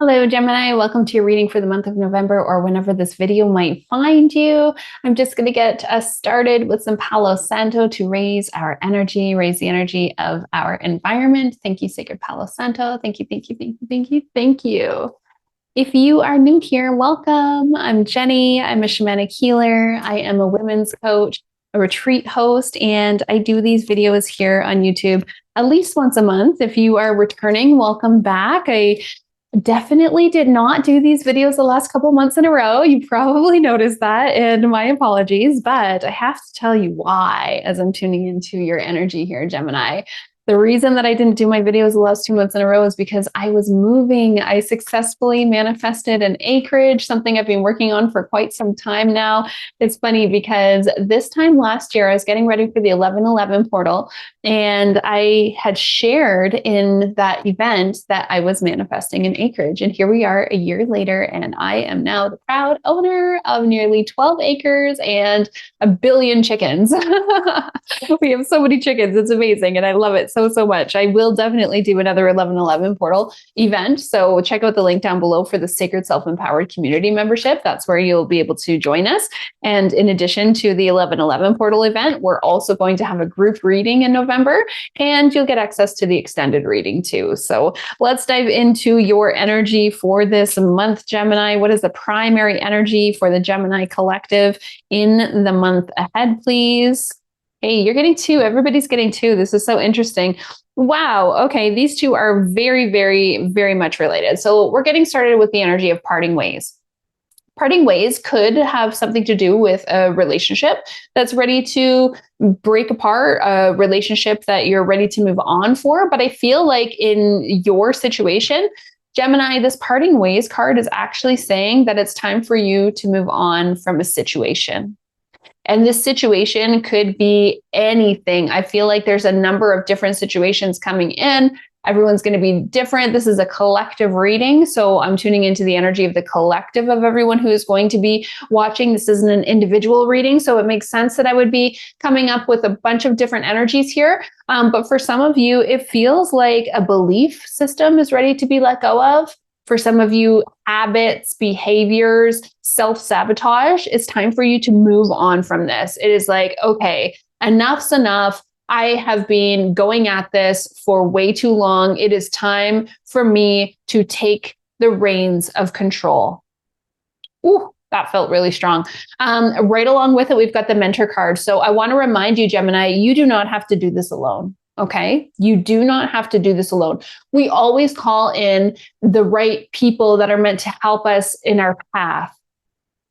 Hello, Gemini. Welcome to your reading for the month of November or whenever this video might find you. I'm just going to get us started with some Palo Santo to raise our energy, raise the energy of our environment. Thank you, Sacred Palo Santo. Thank you, thank you, thank you, thank you, thank you. If you are new here, welcome. I'm Jenny. I'm a shamanic healer. I am a women's coach, a retreat host, and I do these videos here on YouTube at least once a month. If you are returning, welcome back. I definitely did not do these videos the last couple months in a row. You probably noticed that, and my apologies, but I have to tell you why as I'm tuning into your energy here, Gemini. The reason that I didn't do my videos the last 2 months in a row is because I was moving. I successfully manifested an acreage, something I've been working on for quite some time now. It's funny because this time last year, I was getting ready for the 1111 portal, and I had shared in that event that I was manifesting an acreage. And here we are a year later, and I am now the proud owner of nearly 12 acres and a billion chickens. We have so many chickens. It's amazing. And I love it so much. I will definitely do another 1111 portal event. So check out the link down below for the Sacred Self-Empowered Community membership. That's where you'll be able to join us. And in addition to the 1111 portal event, we're also going to have a group reading in November, and you'll get access to the extended reading too. So let's dive into your energy for this month, Gemini. What is the primary energy for the Gemini collective in the month ahead, please? Hey, you're getting two. Everybody's getting two. This is so interesting. Wow. Okay. These two are very much related. So we're getting started with the energy of parting ways. Parting ways could have something to do with a relationship that's ready to break apart, a relationship that you're ready to move on for. But I feel like in your situation, Gemini, this parting ways card is actually saying that it's time for you to move on from a situation. And this situation could be anything. I feel like there's a number of different situations coming in. Everyone's going to be different. This is a collective reading. So I'm tuning into the energy of the collective of everyone who is going to be watching. This isn't an individual reading. So it makes sense that I would be coming up with a bunch of different energies here. But for some of you, it feels like a belief system is ready to be let go of. For some of you, habits, behaviors, self-sabotage, it's time for you to move on from this. It is like, okay, enough's enough. I have been going at this for way too long. It is time for me to take the reins of control. Ooh, that felt really strong. Right along with it, we've got the mentor card. So I want to remind you, Gemini, you do not have to do this alone. Okay. You do not have to do this alone. We always call in the right people that are meant to help us in our path.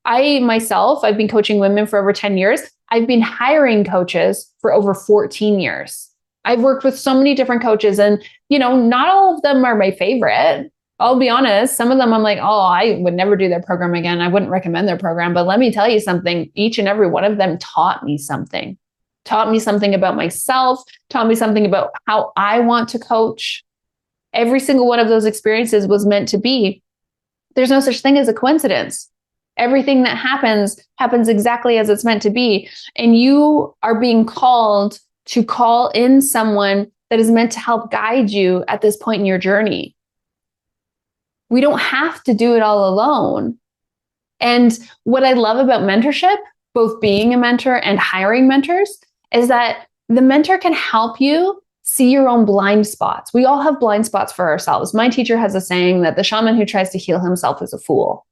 I've been coaching women for over 10 years. I've been hiring coaches for over 14 years. I've worked with so many different coaches, and, not all of them are my favorite. I'll be honest. Some of them I'm like, oh, I would never do their program again. I wouldn't recommend their program. But let me tell you something. Each and every one of them taught me something about myself, taught me something about how I want to coach. Every single one of those experiences was meant to be. There's no such thing as a coincidence. Everything that happens exactly as it's meant to be. And you are being called to call in someone that is meant to help guide you at this point in your journey. We don't have to do it all alone. And what I love about mentorship, both being a mentor and hiring mentors, is that the mentor can help you see your own blind spots. We all have blind spots for ourselves. My teacher has a saying that the shaman who tries to heal himself is a fool.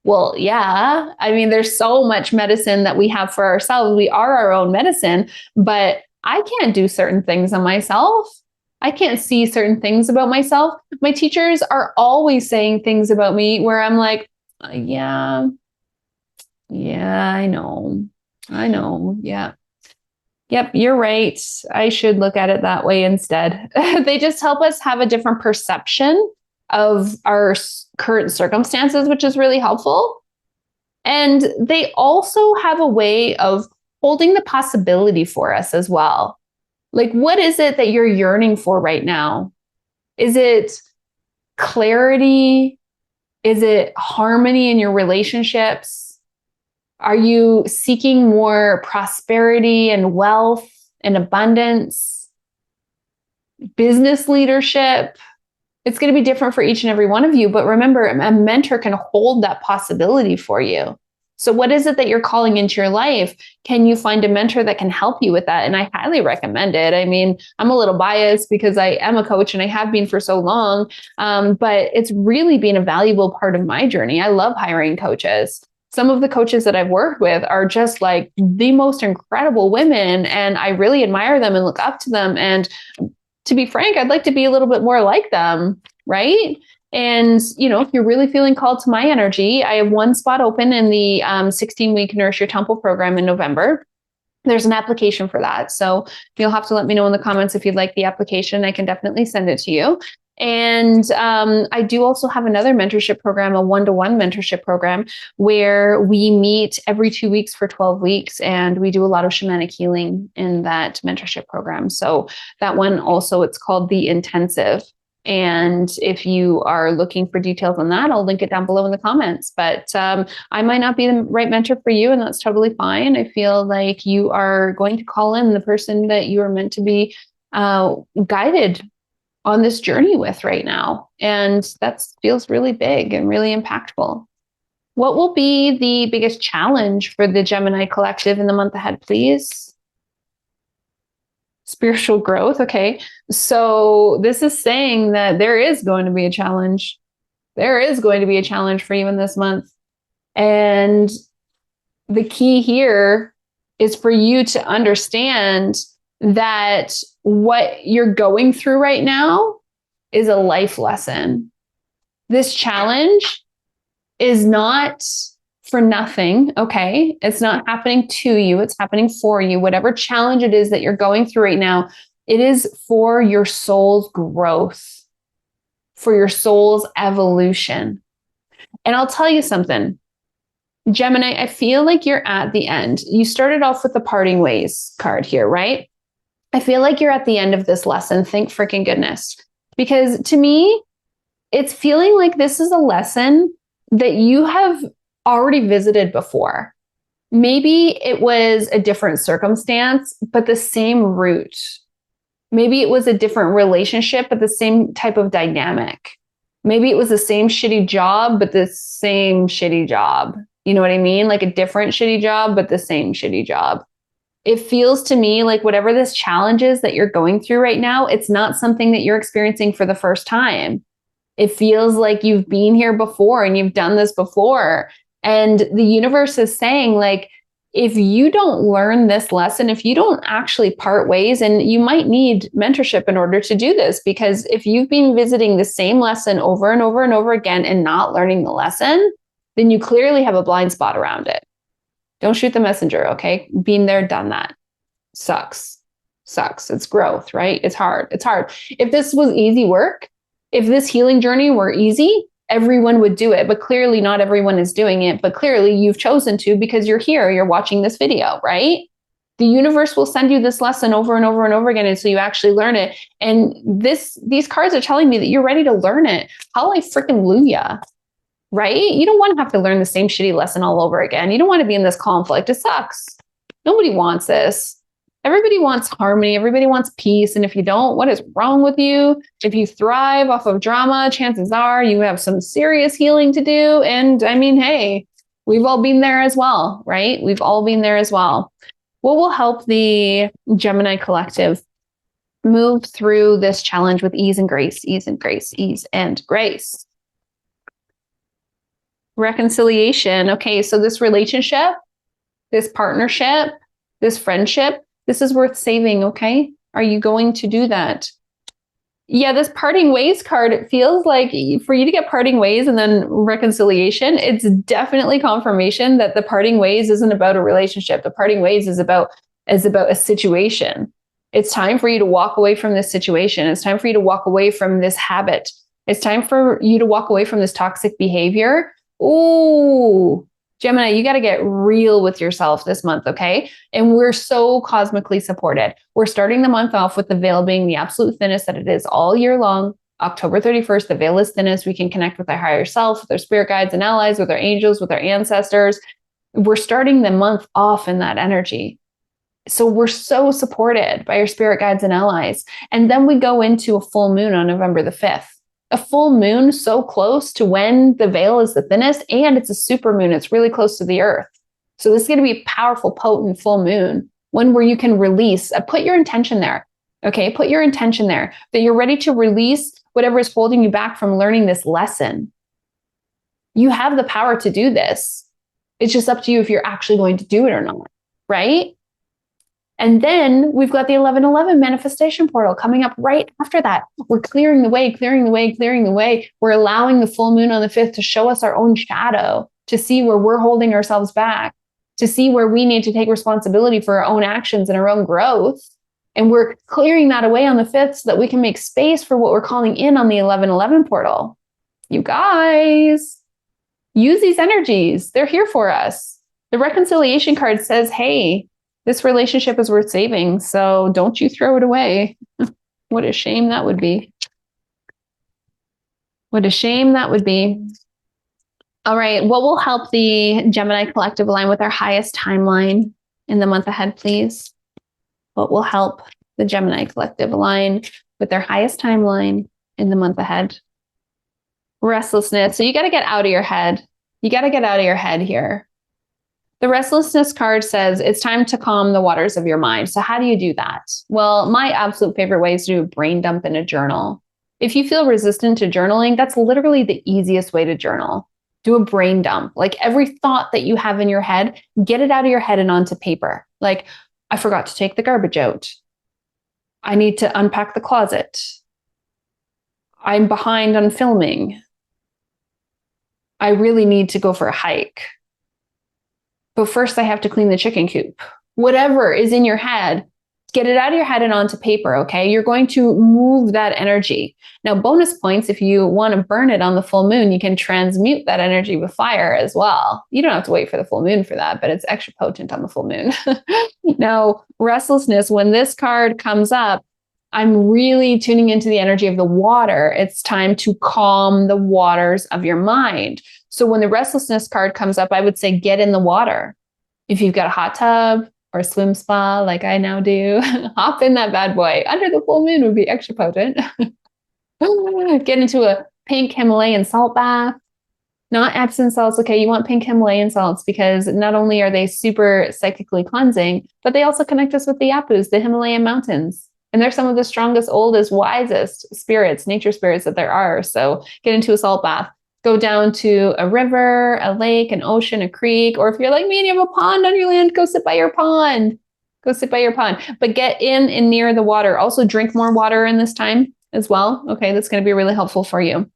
Well, yeah, I mean, there's so much medicine that we have for ourselves. We are our own medicine, but I can't do certain things on myself. I can't see certain things about myself. My teachers are always saying things about me where I'm like, yeah, I know. Yeah. Yep, you're right. I should look at it that way instead. They just help us have a different perception of our current circumstances, which is really helpful. And they also have a way of holding the possibility for us as well. Like, what is it that you're yearning for right now? Is it clarity? Is it harmony in your relationships? Are you seeking more prosperity and wealth and abundance? Business leadership? It's going to be different for each and every one of you. But remember, a mentor can hold that possibility for you. So what is it that you're calling into your life? Can you find a mentor that can help you with that? And I highly recommend it. I mean, I'm a little biased because I am a coach and I have been for so long, but it's really been a valuable part of my journey. I love hiring coaches. Some of the coaches that I've worked with are just like the most incredible women, and I really admire them and look up to them. And to be frank, I'd like to be a little bit more like them, right? And, if you're really feeling called to my energy, I have one spot open in the 16-week Nourish Your Temple program in November. There's an application for that. So you'll have to let me know in the comments if you'd like the application. I can definitely send it to you. And I do also have another mentorship program, a one-to-one mentorship program, where we meet every 2 weeks for 12 weeks. And we do a lot of shamanic healing in that mentorship program. So that one also, it's called The Intensive. And if you are looking for details on that, I'll link it down below in the comments. But I might not be the right mentor for you, and that's totally fine. I feel like you are going to call in the person that you are meant to be guided on this journey with right now. And that feels really big and really impactful. What will be the biggest challenge for the Gemini collective in the month ahead, please? Spiritual growth. Okay. So this is saying that there is going to be a challenge. There is going to be a challenge for you in this month. And the key here is for you to understand that what you're going through right now is a life lesson. This challenge is not for nothing, okay? It's not happening to you, it's happening for you. Whatever challenge it is that you're going through right now, it is for your soul's growth, for your soul's evolution. And I'll tell you something, Gemini, I feel like you're at the end. You started off with the parting ways card here, right? I feel like you're at the end of this lesson. Thank freaking goodness. Because to me, it's feeling like this is a lesson that you have already visited before. Maybe it was a different circumstance, but the same root. Maybe it was a different relationship, but the same type of dynamic. Maybe it was the same shitty job, but the same shitty job. You know what I mean? Like a different shitty job, but the same shitty job. It feels to me like whatever this challenge is that you're going through right now, it's not something that you're experiencing for the first time. It feels like you've been here before and you've done this before. And the universe is saying, like, if you don't learn this lesson, if you don't actually part ways, and you might need mentorship in order to do this, because if you've been visiting the same lesson over and over and over again and not learning the lesson, then you clearly have a blind spot around it. Don't shoot the messenger, okay? Been there, done that. Sucks. It's growth, right? It's hard. If this was easy work, if this healing journey were easy, everyone would do it, but clearly not everyone is doing it. But clearly you've chosen to because you're here, you're watching this video, right? The universe will send you this lesson over and over and over again until you actually learn it. And these cards are telling me that you're ready to learn it. Hallelujah, right? You don't want to have to learn the same shitty lesson all over again. You don't want to be in this conflict. It sucks. Nobody wants this. Everybody wants harmony. Everybody wants peace. And if you don't, what is wrong with you? If you thrive off of drama, chances are you have some serious healing to do. And I mean, hey, we've all been there as well, right? We've all been there as well. What will help the Gemini collective move through this challenge with ease and grace, ease and grace, ease and grace? Reconciliation. Okay, so this relationship, this partnership, this friendship, this is worth saving, okay? Are you going to do that? Yeah, this parting ways card, it feels like for you to get parting ways and then reconciliation, it's definitely confirmation that the parting ways isn't about a relationship. The parting ways is about a situation. It's time for you to walk away from this situation. It's time for you to walk away from this habit. It's time for you to walk away from this toxic behavior. Ooh, Gemini, you got to get real with yourself this month, okay? And we're so cosmically supported. We're starting the month off with the veil being the absolute thinnest that it is all year long. October 31st, the veil is thinnest. We can connect with our higher self, with our spirit guides and allies, with our angels, with our ancestors. We're starting the month off in that energy. So we're so supported by our spirit guides and allies. And then we go into a full moon on November the 5th. A full moon so close to when the veil is the thinnest, and it's a super moon. It's really close to the earth. So this is going to be a powerful, potent full moon, one where you can release, put your intention there. Okay, put your intention there that you're ready to release whatever is holding you back from learning this lesson. You have the power to do this. It's just up to you if you're actually going to do it or not, right? And then we've got the 1111 manifestation portal coming up right after that. We're clearing the way, clearing the way, clearing the way. We're allowing the full moon on the 5th to show us our own shadow, to see where we're holding ourselves back, to see where we need to take responsibility for our own actions and our own growth. And we're clearing that away on the 5th so that we can make space for what we're calling in on the 1111 portal. You guys, use these energies. They're here for us. The reconciliation card says, hey, this relationship is worth saving, so don't you throw it away. What a shame that would be. What a shame that would be. All right, what will help the Gemini collective align with our highest timeline in the month ahead, please? What will help the Gemini collective align with their highest timeline in the month ahead? Restlessness. So you got to get out of your head. You got to get out of your head here. The restlessness card says it's time to calm the waters of your mind. So how do you do that? Well, my absolute favorite way is to do a brain dump in a journal. If you feel resistant to journaling, that's literally the easiest way to journal. Do a brain dump. Like every thought that you have in your head, get it out of your head and onto paper. Like, I forgot to take the garbage out. I need to unpack the closet. I'm behind on filming. I really need to go for a hike. But first I have to clean the chicken coop. Whatever is in your head, get it out of your head and onto paper, okay? You're going to move that energy. Now, bonus points, if you want to burn it on the full moon, you can transmute that energy with fire as well. You don't have to wait for the full moon for that, but it's extra potent on the full moon. Now, restlessness, when this card comes up, I'm really tuning into the energy of the water. It's time to calm the waters of your mind. So when the restlessness card comes up, I would say get in the water. If you've got a hot tub or a swim spa like I now do, hop in that bad boy. Under the full moon would be extra potent. Get into a pink Himalayan salt bath. Not Epsom salts, okay? You want pink Himalayan salts because not only are they super psychically cleansing, but they also connect us with the Yapus, the Himalayan mountains. And they're some of the strongest, oldest, wisest spirits, nature spirits that there are. So get into a salt bath. Go down to a river, a lake, an ocean, a creek, or if you're like me and you have a pond on your land, go sit by your pond. Go sit by your pond. But get in and near the water. Also drink more water in this time as well. Okay, that's going to be really helpful for you.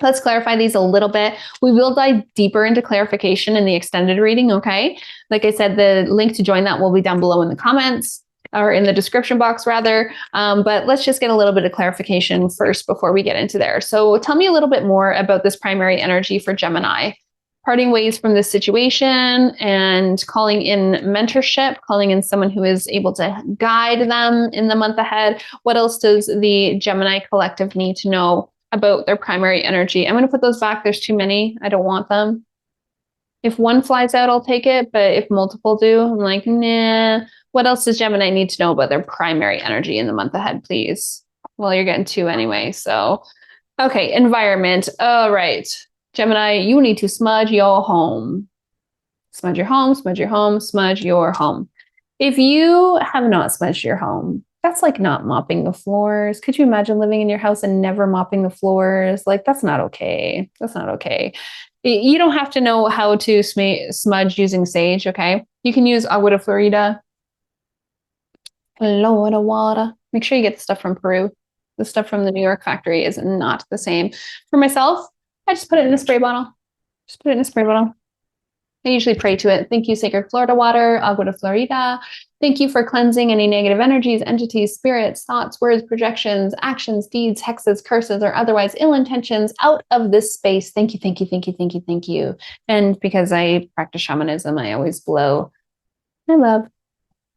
Let's clarify these a little bit. We will dive deeper into clarification in the extended reading, okay? Like I said, the link to join that will be down below in the comments. Or in the description box rather. But let's just get a little bit of clarification first before we get into there. So tell me a little bit more about this primary energy for Gemini. Parting ways from this situation and calling in mentorship, calling in someone who is able to guide them in the month ahead. What else does the Gemini collective need to know about their primary energy? I'm going to put those back. There's too many. I don't want them. If one flies out, I'll take it. But if multiple do, I'm like, nah. What else does Gemini need to know about their primary energy in the month ahead, please? Well, you're getting two anyway. So, okay, environment. All right. Gemini, you need to smudge your home. Smudge your home, smudge your home, smudge your home. If you have not smudged your home, that's like not mopping the floors. Could you imagine living in your house and never mopping the floors? Like, that's not okay. That's not okay. You don't have to know how to smudge using sage, okay? You can use agua de Florida. Florida water. Make sure you get the stuff from Peru. The stuff from the New York factory is not the same. For myself, I just put it in a spray bottle. Just put it in a spray bottle. I usually pray to it. Thank you, sacred Florida water, agua de Florida. Thank you for cleansing any negative energies, entities, spirits, thoughts, words, projections, actions, deeds, hexes, curses, or otherwise ill intentions out of this space. Thank you, thank you, thank you, thank you, thank you. And because I practice shamanism, I always blow my love,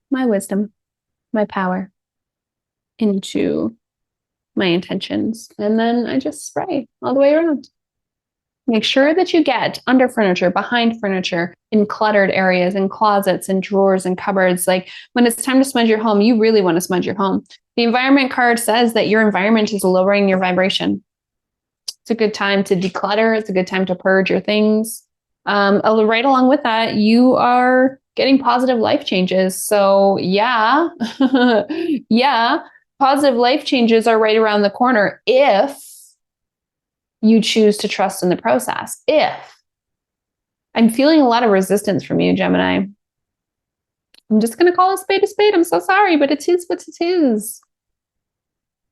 my wisdom, my power into my intentions. And then I just spray all the way around. Make sure that you get under furniture, behind furniture, in cluttered areas, in closets, and drawers, and cupboards. Like when it's time to smudge your home, you really want to smudge your home. The environment card says that your environment is lowering your vibration. It's a good time to declutter. It's a good time to purge your things. Right along with that, you are getting positive life changes. So yeah, yeah, positive life changes are right around the corner if you choose to trust in the process. If I'm feeling a lot of resistance from you, Gemini. I'm just going to call a spade a spade. I'm so sorry, but it is what it is.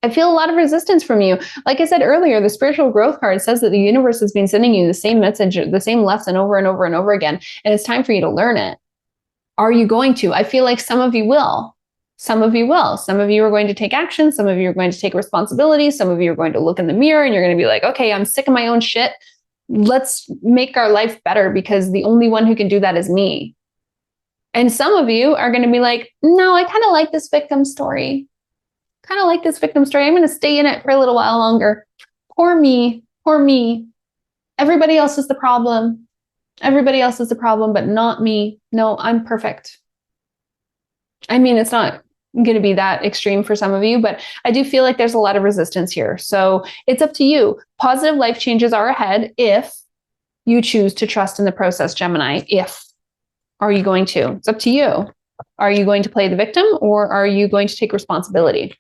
I feel a lot of resistance from you. Like I said earlier, the spiritual growth card says that the universe has been sending you the same message, the same lesson over and over and over again. And it's time for you to learn it. Are you going to? I feel like some of you will. Some of you will. Some of you are going to take action. Some of you are going to take responsibility. Some of you are going to look in the mirror and you're going to be like, okay, I'm sick of my own shit. Let's make our life better because the only one who can do that is me. And some of you are going to be like, no, I kind of like this victim story. I'm going to stay in it for a little while longer. Poor me. Everybody else is the problem. But not me. No, I'm perfect. I mean, it's not going to be that extreme for some of you, but I do feel like there's a lot of resistance here. So it's up to you. Positive life changes are ahead if you choose to trust in the process, Gemini. Are you going to? It's up to you. Are you going to play the victim or are you going to take responsibility?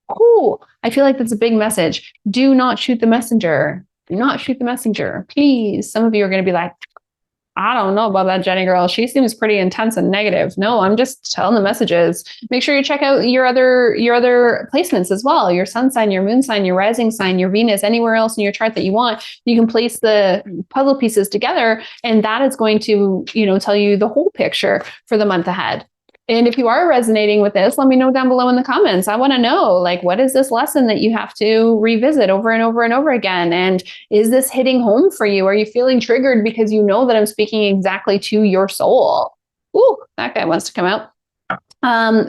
Oh, I feel like that's a big message. Do not shoot the messenger. Do not shoot the messenger. Please. Some of you are going to be like, I don't know about that Jenny girl. She seems pretty intense and negative. No, I'm just telling the messages. Make sure you check out your other placements as well. Your sun sign, your moon sign, your rising sign, your Venus, anywhere else in your chart that you want. You can place the puzzle pieces together and that is going to, tell you the whole picture for the month ahead. And if you are resonating with this, let me know down below in the comments. I want to know, what is this lesson that you have to revisit over and over and over again? And is this hitting home for you? Are you feeling triggered because you know that I'm speaking exactly to your soul? Ooh, that guy wants to come out.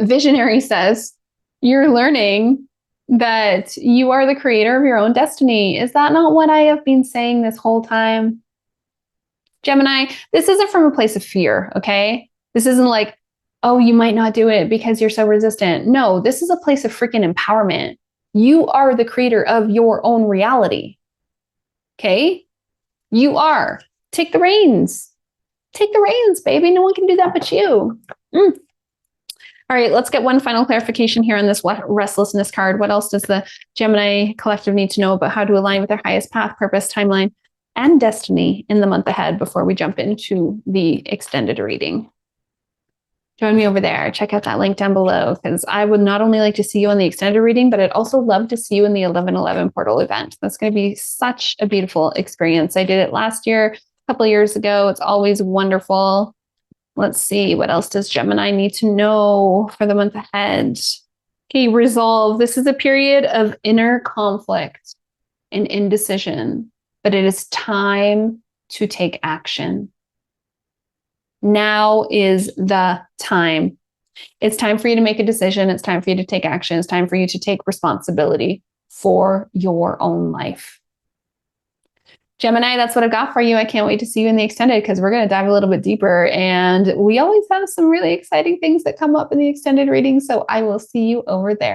Visionary says, you're learning that you are the creator of your own destiny. Is that not what I have been saying this whole time? Gemini, this isn't from a place of fear, okay? This isn't like, oh, you might not do it because you're so resistant. No, this is a place of freaking empowerment. You are the creator of your own reality. Okay? You are. Take the reins. Take the reins, baby. No one can do that but you. All right, let's get one final clarification here on this restlessness card. What else does the Gemini collective need to know about how to align with their highest path, purpose, timeline, and destiny in the month ahead before we jump into the extended reading? Join me over there. Check out that link down below because I would not only like to see you on the extended reading, but I'd also love to see you in the 11/11 portal event. That's going to be such a beautiful experience. I did it last year, a couple of years ago. It's always wonderful. Let's see. What else does Gemini need to know for the month ahead? Okay, resolve. This is a period of inner conflict and indecision, but it is time to take action. Now is the time. It's time for you to make a decision. It's time for you to take action. It's time for you to take responsibility for your own life. Gemini, that's what I've got for you. I can't wait to see you in the extended because we're going to dive a little bit deeper. And we always have some really exciting things that come up in the extended reading. So I will see you over there.